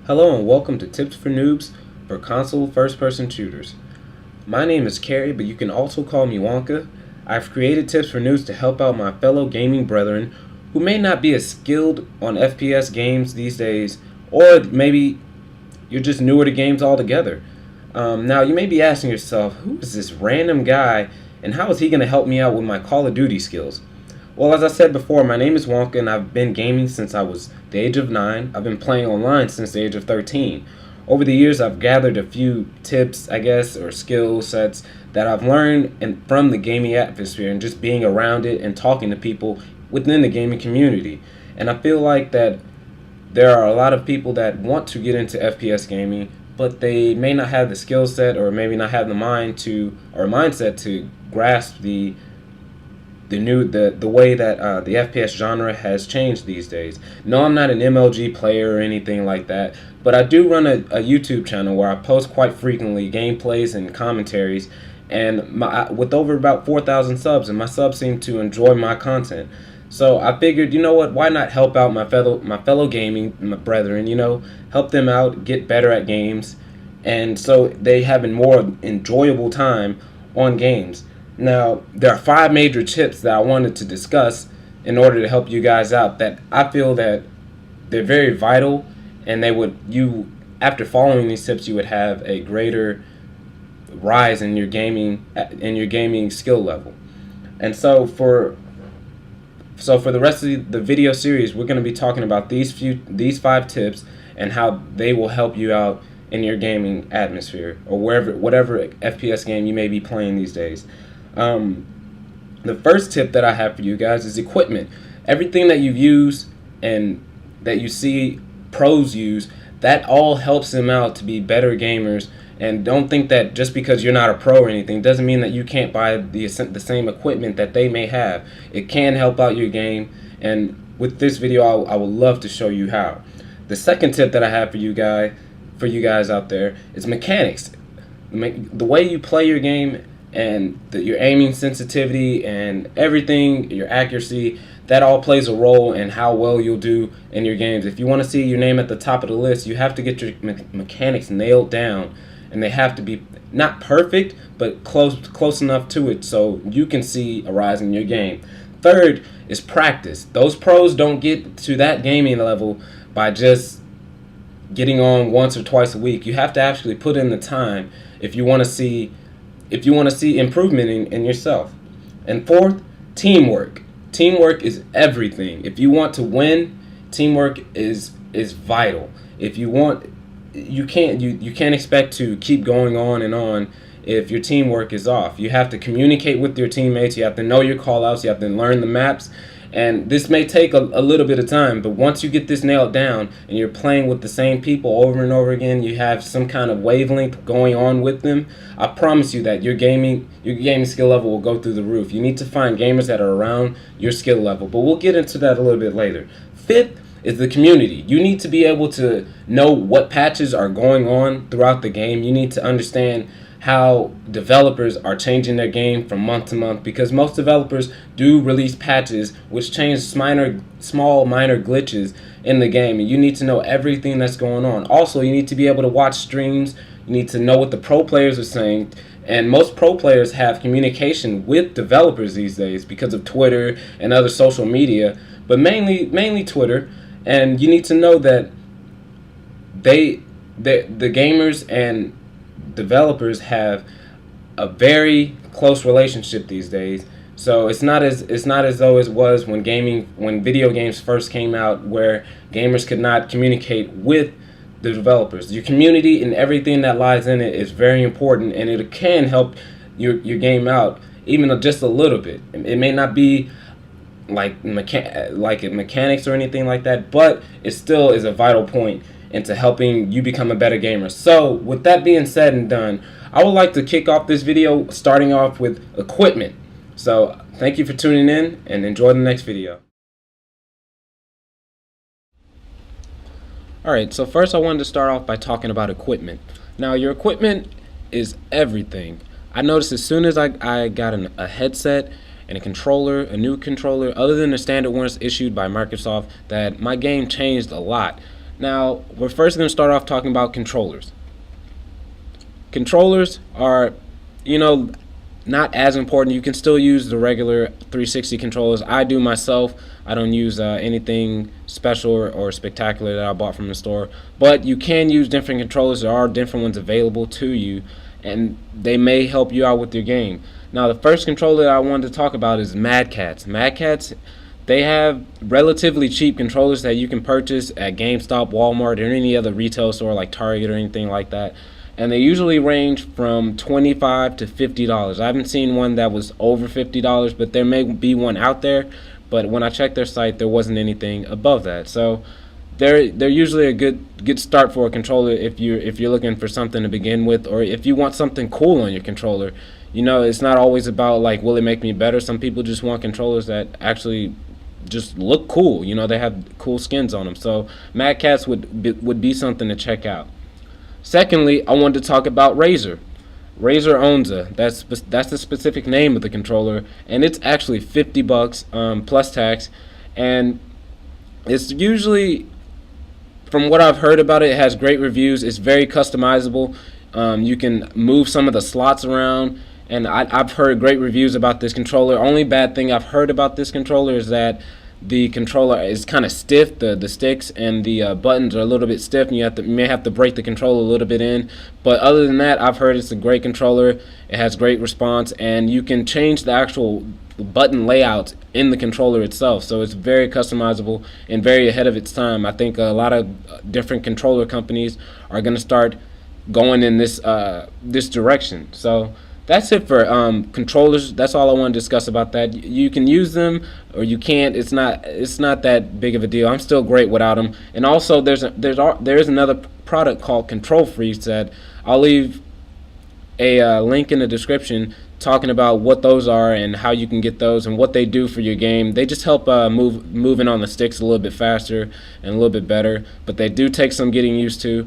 Hello and welcome to Tips for Noobs for console first-person shooters. My name is Carrie, but you can also call me Wonka. I've created Tips for Noobs to help out my fellow gaming brethren who may not be as skilled on FPS games these days, or maybe you're just newer to games altogether. Now, you may be asking yourself, who is this random guy and how is he going to help me out with my Call of Duty skills? Well, as I said before, my name is Wonka and I've been gaming since I was the age of 9. I've been playing online since the age of 13. Over the years, I've gathered a few tips, I guess, or skill sets that I've learned from the gaming atmosphere and just being around it and talking to people within the gaming community. And I feel like that there are a lot of people that want to get into FPS gaming, but they may not have the skill set or maybe not have the mindset to grasp the way that the FPS genre has changed these days. No, I'm not an MLG player or anything like that, but I do run a YouTube channel where I post quite frequently gameplays and commentaries, and with over about 4,000 subs, and my subs seem to enjoy my content. So I figured, you know what, why not help out my fellow gaming brethren, help them out, get better at games, and so they have a more enjoyable time on games. Now, there are 5 major tips that I wanted to discuss in order to help you guys out that I feel that they're very vital, and after following these tips, you would have a greater rise in your gaming skill level. And so for the rest of the video series, we're going to be talking about these 5 tips and how they will help you out in your gaming atmosphere or whatever FPS game you may be playing these days. The first tip that I have for you guys is equipment. Everything that you use and that you see pros use, that all helps them out to be better gamers. And don't think that just because you're not a pro or anything doesn't mean that you can't buy the same equipment that they may have. It can help out your game, and with this video I would love to show you how. The second tip that I have for you guys out there is mechanics. The way you play your game and your aiming sensitivity and everything, your accuracy, that all plays a role in how well you'll do in your games. If you want to see your name at the top of the list, you have to get your mechanics nailed down, and they have to be not perfect, but close enough to it so you can see a rise in your game. Third is practice. Those pros don't get to that gaming level by just getting on once or twice a week. You have to actually put in the time if you want to see improvement in yourself. And fourth, teamwork. Teamwork is everything. If you want to win, teamwork is vital. If you want, you can't expect to keep going on and on if your teamwork is off. You have to communicate with your teammates. You have to know your call-outs. You have to learn the maps. And this may take a little bit of time, but once you get this nailed down and you're playing with the same people over and over again, you have some kind of wavelength going on with them, I promise you that your gaming skill level will go through the roof. You need to find gamers that are around your skill level, but we'll get into that a little bit later. Fifth is the community. You need to be able to know what patches are going on throughout the game. You need to understand how developers are changing their game from month to month, because most developers do release patches which change small minor glitches in the game, and you need to know everything that's going on. Also, you need to be able to watch streams. You need to know what the pro players are saying, and most pro players have communication with developers these days because of Twitter and other social media, but mainly Twitter. And you need to know that the gamers and developers have a very close relationship these days. So it's not as though it was when video games first came out, where gamers could not communicate with the developers. Your community and everything that lies in it is very important, and it can help your game out even just a little bit. It may not be like mechanics or anything like that, but it still is a vital point into helping you become a better gamer. So with that being said and done, I would like to kick off this video starting off with equipment. So thank you for tuning in and enjoy the next video. Alright, so first I wanted to start off by talking about equipment. Now, your equipment is everything. I noticed as soon as I got a headset and a new controller, other than the standard ones issued by Microsoft, that my game changed a lot. Now, we're first going to start off talking about controllers. Controllers are, you know, not as important. You can still use the regular 360 controllers. I do myself. I don't use anything special or spectacular that I bought from the store. But you can use different controllers. There are different ones available to you, and they may help you out with your game. Now, the first controller that I wanted to talk about is Mad Catz. Mad Catz, they have relatively cheap controllers that you can purchase at GameStop, Walmart, or any other retail store like Target or anything like that. And they usually range from $25 to $50. I haven't seen one that was over $50, but there may be one out there. But when I checked their site, there wasn't anything above that. So they're usually a good start for a controller if you're looking for something to begin with, or if you want something cool on your controller. You know, it's not always about like, will it make me better? Some people just want controllers that actually just look cool. You know, they have cool skins on them. So Mad Catz would be something to check out. Secondly, I wanted to talk about Razer. Razer Onza. That's the specific name of the controller, and it's actually $50 plus tax, and it's usually, from what I've heard about it, it has great reviews. It's very customizable. You can move some of the slots around, and I've heard great reviews about this controller. Only bad thing I've heard about this controller is that the controller is kind of stiff. The sticks and the buttons are a little bit stiff, and you may have to break the controller a little bit in. But other than that, I've heard it's a great controller. It has great response, and you can change the actual button layout in the controller itself. So it's very customizable and very ahead of its time. I think a lot of different controller companies are going to start going in this direction. So that's it for controllers. That's all I want to discuss about that. You can use them or you can't. It's not that big of a deal. I'm still great without them. And also there is another product called Control Freeze that I'll leave a link in the description talking about what those are and how you can get those and what they do for your game. They just help moving on the sticks a little bit faster and a little bit better, but they do take some getting used to,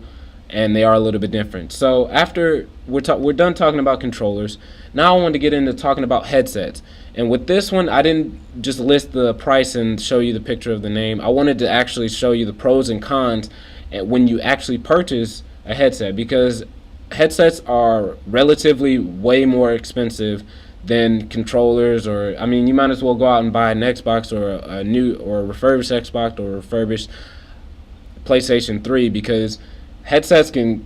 and they are a little bit different. So after we're done talking about controllers, now I want to get into talking about headsets. And with this one, I didn't just list the price and show you the picture of the name. I wanted to actually show you the pros and cons when you actually purchase a headset, because headsets are relatively way more expensive than controllers. Or I mean, you might as well go out and buy an Xbox or a new or a refurbished Xbox or a refurbished PlayStation 3, because headsets can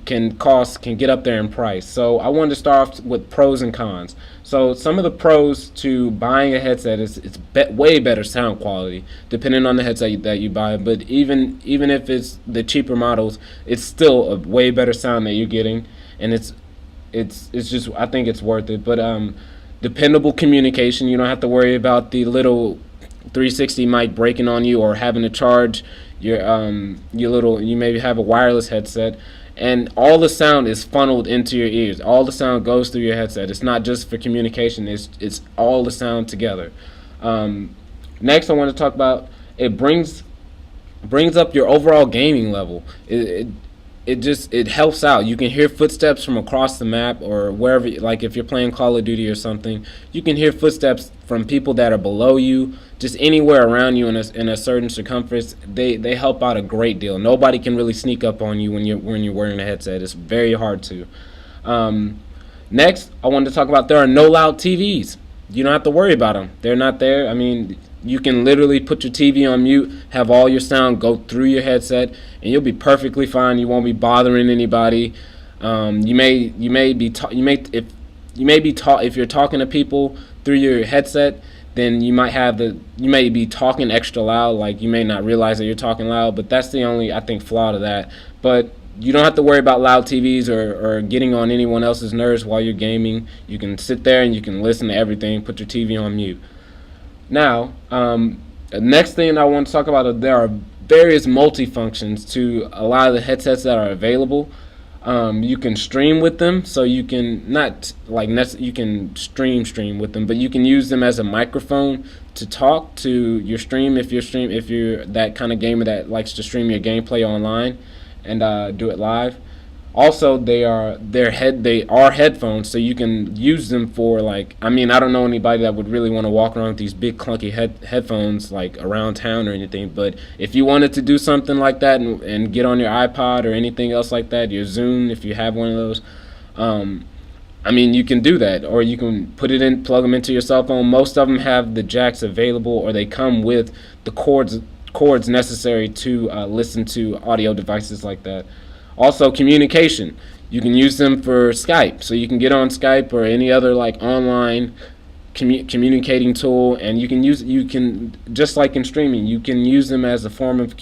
get up there in price. So I wanted to start off with pros and cons. So some of the pros to buying a headset is way better sound quality depending on the headset that you buy. But even if it's the cheaper models, it's still a way better sound that you're getting, and it's just, I think it's worth it. But dependable communication. You don't have to worry about the little 360 mic breaking on you or having to charge you maybe have a wireless headset, and all the sound is funneled into your ears. All the sound goes through your headset. It's not just for communication. It's all the sound together. Next, I want to talk about, it brings up your overall gaming level. It helps out. You can hear footsteps from across the map or wherever. Like if you're playing Call of Duty or something, you can hear footsteps from people that are below you, just anywhere around you in a certain circumference. They help out a great deal. Nobody can really sneak up on you when you're wearing a headset. It's very hard to. Next, I wanted to talk about, there are no loud TVs. You don't have to worry about them. They're not there. I mean, you can literally put your TV on mute, have all your sound go through your headset, and you'll be perfectly fine. You won't be bothering anybody. If you're talking to people through your headset, then you may be talking extra loud. Like you may not realize that you're talking loud, but that's the only, I think, flaw to that. But you don't have to worry about loud TVs or getting on anyone else's nerves while you're gaming. You can sit there and you can listen to everything. Put your TV on mute. Now, the next thing I want to talk about, there are various multifunctions to a lot of the headsets that are available. You can stream with them, so you can you can stream with them, but you can use them as a microphone to talk to your stream if you're that kind of gamer that likes to stream your gameplay online and do it live. Also, they are headphones, so you can use them for, like, I mean, I don't know anybody that would really want to walk around with these big clunky headphones like around town or anything. But if you wanted to do something like that and get on your iPod or anything else like that, your Zune, if you have one of those, I mean, you can do that, or you can put it in, plug them into your cell phone. Most of them have the jacks available, or they come with the cords necessary to listen to audio devices like that. Also, communication. You can use them for Skype, so you can get on Skype or any other like online communicating tool, and you can just like in streaming, you can use them as a form of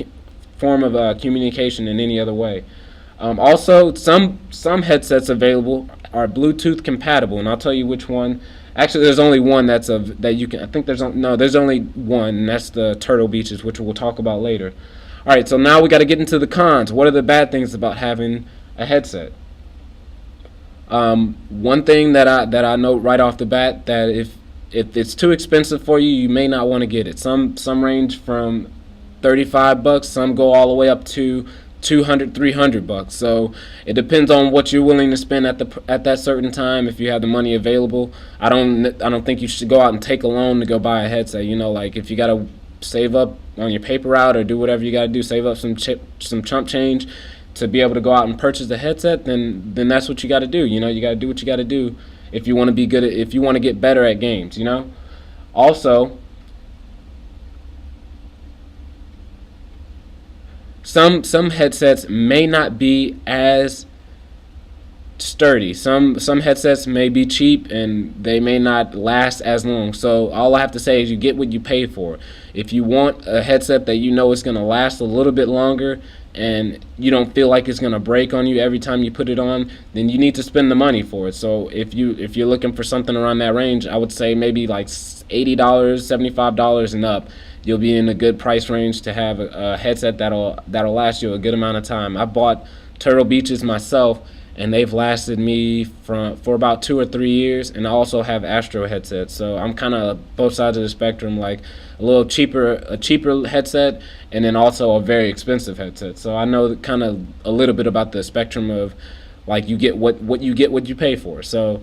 communication in any other way. Also, some headsets available are Bluetooth compatible, and I'll tell you which one. Actually, there's only one that you can. I think there's only one, and that's the Turtle Beaches, which we'll talk about later. All right, so now we got to get into the cons. What are the bad things about having a headset? One thing that I note right off the bat, that if it's too expensive for you, you may not want to get it. Some range from $35, some go all the way up to 200, $300. So it depends on what you're willing to spend at that certain time. If you have the money available, I don't think you should go out and take a loan to go buy a headset. You know, like if you gotta save up on your paper route or do whatever you gotta do, save up some chump change to be able to go out and purchase a headset, then that's what you got to do. You know, you got to do what you got to do if you want to be good if you want to get better at games. You know, also some headsets may not be as sturdy. Some headsets may be cheap and they may not last as long. So all I have to say is you get what you pay for. If you want a headset that you know is going to last a little bit longer and you don't feel like it's going to break on you every time you put it on, then you need to spend the money for it. So if you're looking for something around that range, I would say maybe like $80, $75 and up. You'll be in a good price range to have a headset that'll last you a good amount of time. I bought Turtle Beaches myself, and they've lasted me for about 2 or 3 years. And I also have Astro headsets, so I'm kind of both sides of the spectrum, like a cheaper headset, and then also a very expensive headset. So I know kind of a little bit about the spectrum of, like, you get what you pay for. So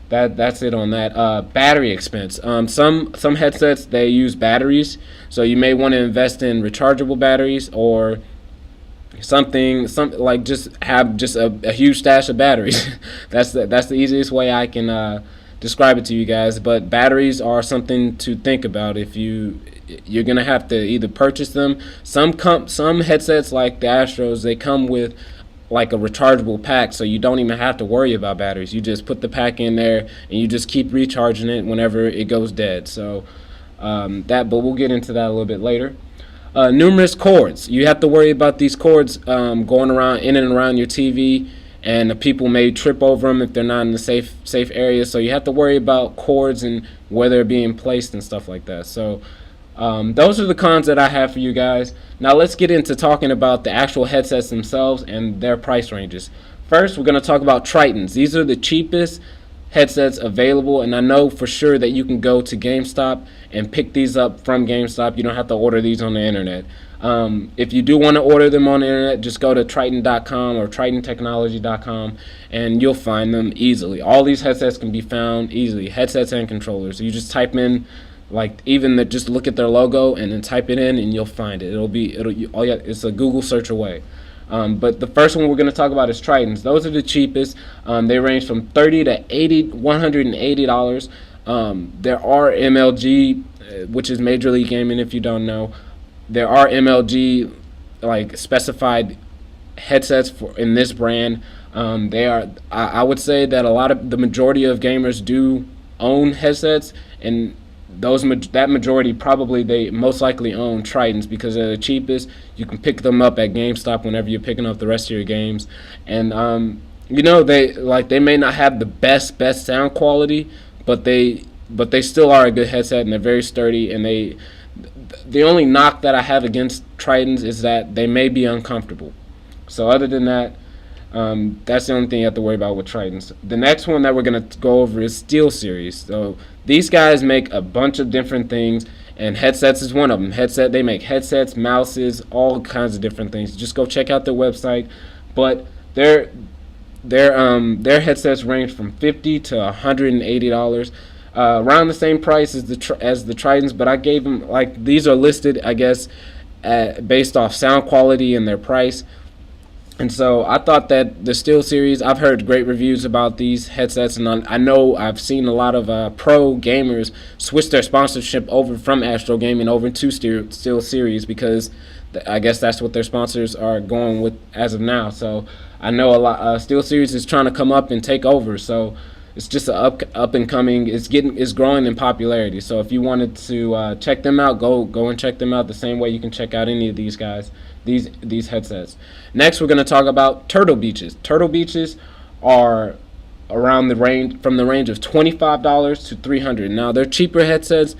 that's it on that. Battery expense. Some headsets, they use batteries, so you may want to invest in rechargeable batteries or something like just have just a huge stash of batteries. that's the easiest way I can describe it to you guys. But batteries are something to think about. If you're gonna have to either purchase them. Some headsets like the Astros, they come with like a rechargeable pack, so you don't even have to worry about batteries. You just put the pack in there and you just keep recharging it whenever it goes dead. So but we'll get into that a little bit later. Numerous cords. You have to worry about these cords going around in and around your TV, and people may trip over them if they're not in the safe area. So you have to worry about cords and where they're being placed and stuff like that. So those are the cons that I have for you guys. Now let's get into talking about the actual headsets themselves and their price ranges. First, we're going to talk about Tritons. These are the cheapest headsets available, and I know for sure that you can go to GameStop and pick these up from GameStop. You don't have to order these on the internet. If you do want to order them on the internet, just go to Triton.com or TritonTechnology.com and you'll find them easily. All these headsets can be found easily, headsets and controllers. So you just type in, like, just look at their logo and then type it in and you'll find it. It's a Google search away. But the first one we're going to talk about is Tritons. Those are the cheapest. They range from $30 to $180. There are MLG, which is Major League Gaming if you don't know. There are MLG like specified headsets in this brand. I would say that the majority of gamers do own headsets, and that majority probably they most likely own Tritons because they're the cheapest. You can pick them up at GameStop whenever you're picking up the rest of your games, and they may not have the best sound quality, but they still are a good headset, and they're very sturdy. And the only knock that I have against Tritons is that they may be uncomfortable. So other than that, that's the only thing you have to worry about with Tritons. The next one that we're going to go over is SteelSeries. So these guys make a bunch of different things, and headsets is one of them. They make headsets, mouses, all kinds of different things. Just go check out their website. But Their headsets range from $50 to $180, around the same price as the Tritons. But I gave them, like, these are listed, I guess, based off sound quality and their price. And so I thought that the Steel Series, I've heard great reviews about these headsets, and I know I've seen a lot of pro gamers switch their sponsorship over from Astro Gaming over to Steel Series, because I guess that's what their sponsors are going with as of now. So I know a lot. Steel Series is trying to come up and take over. So it's just a up and coming. It's growing in popularity. So if you wanted to check them out, go and check them out the same way you can check out any of these guys, these headsets. Next, we're going to talk about Turtle Beaches. Turtle Beaches are around the range of $25 to $300. Now they're cheaper headsets.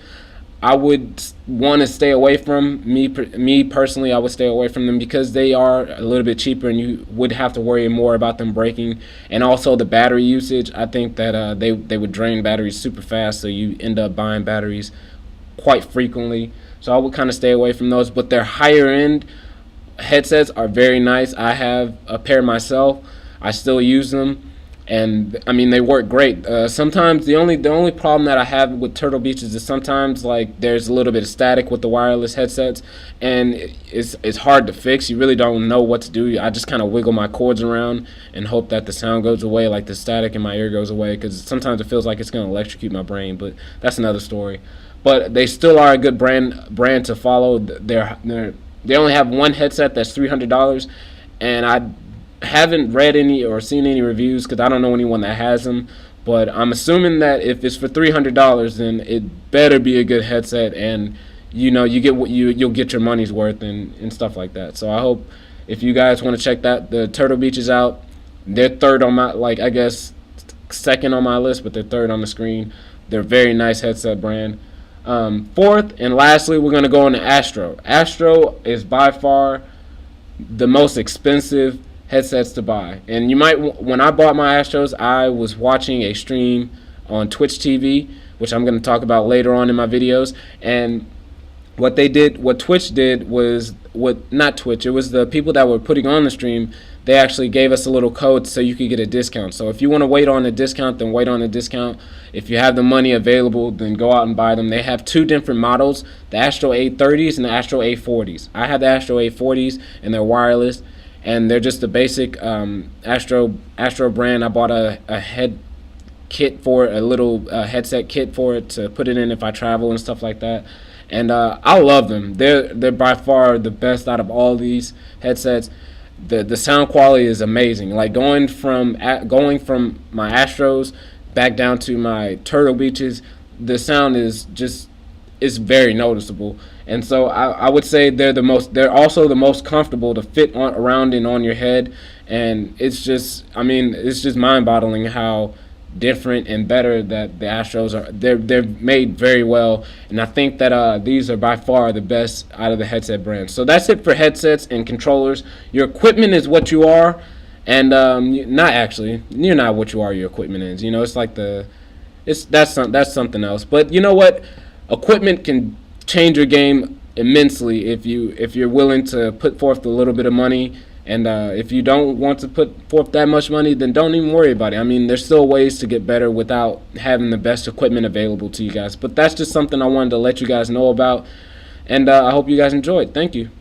I would want to stay away from me personally. I would stay away from them because they are a little bit cheaper, and you would have to worry more about them breaking, and also the battery usage. I think that they would drain batteries super fast, so you end up buying batteries quite frequently. So I would kind of stay away from those. But their higher end headsets are very nice. I have a pair myself. I still use them. And I mean, they work great. Sometimes the only problem that I have with Turtle Beaches is sometimes, like, there's a little bit of static with the wireless headsets, and it's hard to fix. You really don't know what to do. I just kind of wiggle my cords around and hope that the sound goes away, like the static in my ear goes away, because sometimes it feels like it's going to electrocute my brain. But that's another story. But they still are a good brand to follow. They only have one headset that's $300, and I haven't read any or seen any reviews because I don't know anyone that has them. But I'm assuming that if it's for $300, then it better be a good headset, and you get what you'll get your money's worth and stuff like that. So I hope, if you guys want to check the Turtle Beaches out, they're third on my, like, I guess second on my list, but they're third on the screen. They're a very nice headset brand. Fourth and lastly, we're gonna go on to Astro. Astro is by far the most expensive headsets to buy. And when I bought my Astros, I was watching a stream on Twitch TV, which I'm going to talk about later on in my videos. And what Twitch did was, not Twitch, it was the people that were putting on the stream. They actually gave us a little code so you could get a discount. So if you want to wait on a discount, then wait on a discount. If you have the money available, then go out and buy them. They have two different models, the Astro A30s and the Astro A40s. I have the Astro A40s, and they're wireless, and they're just the basic Astro brand. I bought a head kit for it, a little headset kit for it to put it in if I travel and stuff like that. And I love them. They're by far the best out of all these headsets. The sound quality is amazing. Like going from my Astros back down to my Turtle Beaches, the sound is very noticeable. And so I would say they're also the most comfortable to fit around and on your head. And it's just mind-boggling how different and better that the Astros are. They're made very well, and I think that these are by far the best out of the headset brands. So that's it for headsets and controllers. Your equipment is what you are, and not actually. You're not what you are. Your equipment is. It's like that's something else. But you know what? Equipment can change your game immensely if you're willing to put forth a little bit of money. And if you don't want to put forth that much money, then don't even worry about it. I mean, there's still ways to get better without having the best equipment available to you guys. But that's just something I wanted to let you guys know about. And I hope you guys enjoyed. Thank you.